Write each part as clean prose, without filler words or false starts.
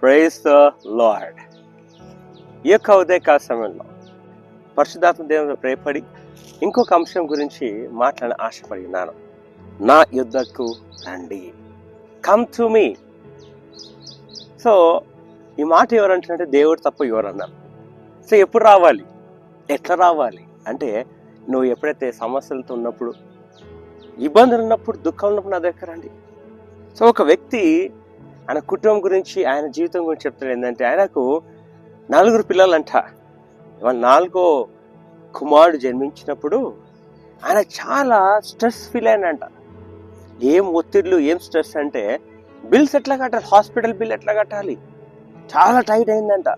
Praise the lord. ఈ యొక్క ఉదయకాల సమయంలో పరిశుద్ధాత్మ దేవుని ప్రేయపడి ఇంకొక అంశం గురించి మాట్లాడ ఆశపడి ఉన్నాను. నా యుద్ధకు రండి, కమ్ టు మీ. సో ఈ మాట ఎవరంటే దేవుడు తప్ప ఎవరన్నారు. సో ఎప్పుడు రావాలి, ఎట్లా రావాలి అంటే, నువ్వు ఎప్పుడైతే సమస్యలతో ఉన్నప్పుడు, ఇబ్బందులు ఉన్నప్పుడు, దుఃఖం ఉన్నప్పుడు నా దగ్గర రండి. సో ఒక వ్యక్తి ఆయన కుటుంబం గురించి, ఆయన జీవితం గురించి చెప్తాడు. ఏంటంటే, ఆయనకు 4 పిల్లలంట. 4వ కుమారుడు జన్మించినప్పుడు ఆయన చాలా స్ట్రెస్ ఫీల్ అయినంట. ఏం ఒత్తిడులు, ఏం స్ట్రెస్ అంటే, బిల్స్ ఎట్లా కట్టాలి, హాస్పిటల్ బిల్ ఎట్లా కట్టాలి, చాలా టైట్ అయిందంట.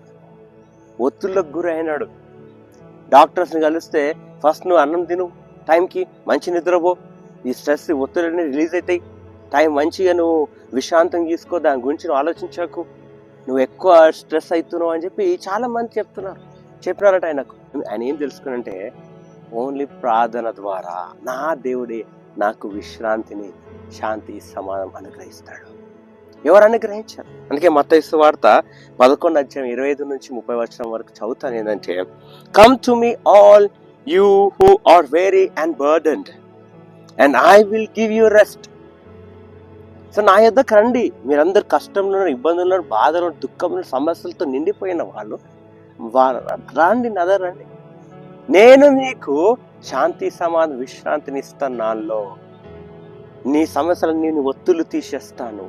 ఒత్తిళ్ళకు గురి అయినాడు. డాక్టర్స్ని కలిస్తే, ఫస్ట్ నువ్వు అన్నం తిను, టైంకి మంచి నిద్రపో, ఈ స్ట్రెస్ ఒత్తిడిని రిలీజ్ అవుతాయి, టైం మంచిగా నువ్వు విశ్రాంతం తీసుకో, దాని గురించి నువ్వు ఆలోచించకు, నువ్వు ఎక్కువ స్ట్రెస్ అవుతున్నావు అని చెప్పి చాలా మంది చెప్పినారట ఆయనకు. ఆయన ఏం తెలుసుకునంటే, ఓన్లీ ప్రార్థన ద్వారా నా దేవుడే నాకు విశ్రాంతిని, శాంతి, సమాధానం అనుగ్రహిస్తాడు. ఎవరు అనుగ్రహించారు? అందుకే మత్తయి సువార్త 11:25-30 వరకు చదువుతాను. ఏంటంటే, come to me all you who are very and burdened and I will give you rest. So నా యొద్దకు రండి, మీరందరూ కష్టంలో, ఇబ్బందుల్లో, బాధలో, దుఃఖంలో, సమస్యలతో నిండిపోయిన వాళ్ళు రండి, నా దగ్గర రండి, నేను మీకు శాంతి, సమాధానం, విశ్రాంతిని ఇస్తాను. నాలో నీ సమస్యలను నేను ఒత్తులు తీసేస్తాను.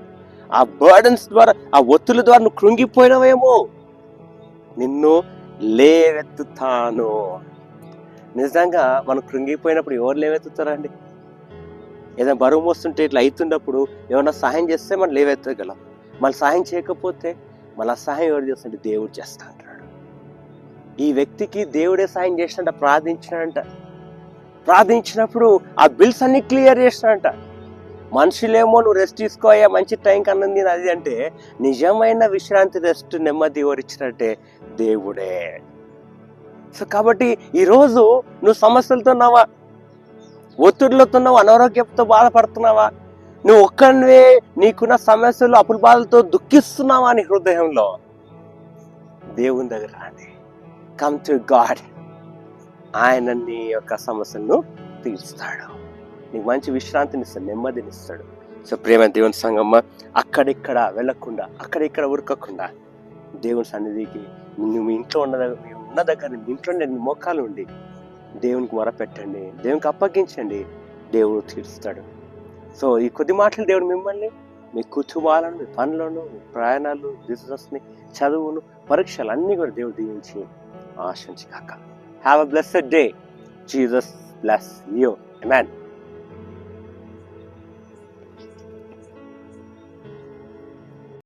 ఆ బర్డన్స్ ద్వారా, ఆ ఒత్తుల ద్వారా నువ్వు కృంగిపోయినవేమో, నిన్ను లేవెత్తుతాను. నిజంగా మనం కృంగిపోయినప్పుడు ఎవరు లేవెత్తుతారండి? ఏదైనా బరువు మోస్తుంటే ఇట్లా అవుతున్నప్పుడు ఏమన్నా సహాయం చేస్తే మనం లేవెత్తగలం. మళ్ళీ సహాయం చేయకపోతే మళ్ళీ సహాయం ఎవరు చేస్తుంటే దేవుడు చేస్తా అంటాడు. ఈ వ్యక్తికి దేవుడే సహాయం చేసినట్ట, ప్రార్థించినప్పుడు ఆ బిల్స్ అన్ని క్లియర్ చేసినట్ట. మనుషులేమో నువ్వు రెస్ట్ తీసుకోయా, మంచి టైంకి అన్నం తిని అది అంటే, నిజమైన విశ్రాంతి, రెస్ట్, నెమ్మది ఎవరిచ్చినట్టే దేవుడే. సో కాబట్టి ఈరోజు నువ్వు సమస్యలతో ఉన్నావా, ఒత్తిడిలతో ఉన్నావా, అనారోగ్యంతో బాధపడుతున్నావా, నువ్వు ఒక్కనివే నీకున్న సమస్యలు, అప్పుల బాధలతో దుఃఖిస్తున్నావా నీ హృదయంలో, దేవుని దగ్గర రండి. Come to God. ఆయన నీ యొక్క సమస్యలను తీర్చుతాడు, నీకు మంచి విశ్రాంతిని ఇస్తాడు, నెమ్మదిని ఇస్తాడు. సో ప్రేమ దేవుని సంగమ్మ, అక్కడిక్కడ వెళ్ళకుండా, అక్కడిక్కడ ఉరకకుండా దేవుని సన్నిధికి నువ్వు ఇంట్లో ఉన్న దగ్గర, ఇంట్లోనే నీ మోకాలు ఉండి దేవునికి మొరపెట్టండి, దేవునికి అప్పగించండి, దేవుడు తీరుస్తాడు. సో ఈ కొద్ది మాటలు దేవుడు మిమ్మల్ని, మీ కుటుంబాలను, మీ పనులను, మీ ప్రయాణాలు, బిజినెస్ని, చదువును, పరీక్షలు అన్నీ కూడా దేవుడు దీవించి ఆశించి కాక. Have a blessed day. Jesus bless you. Amen.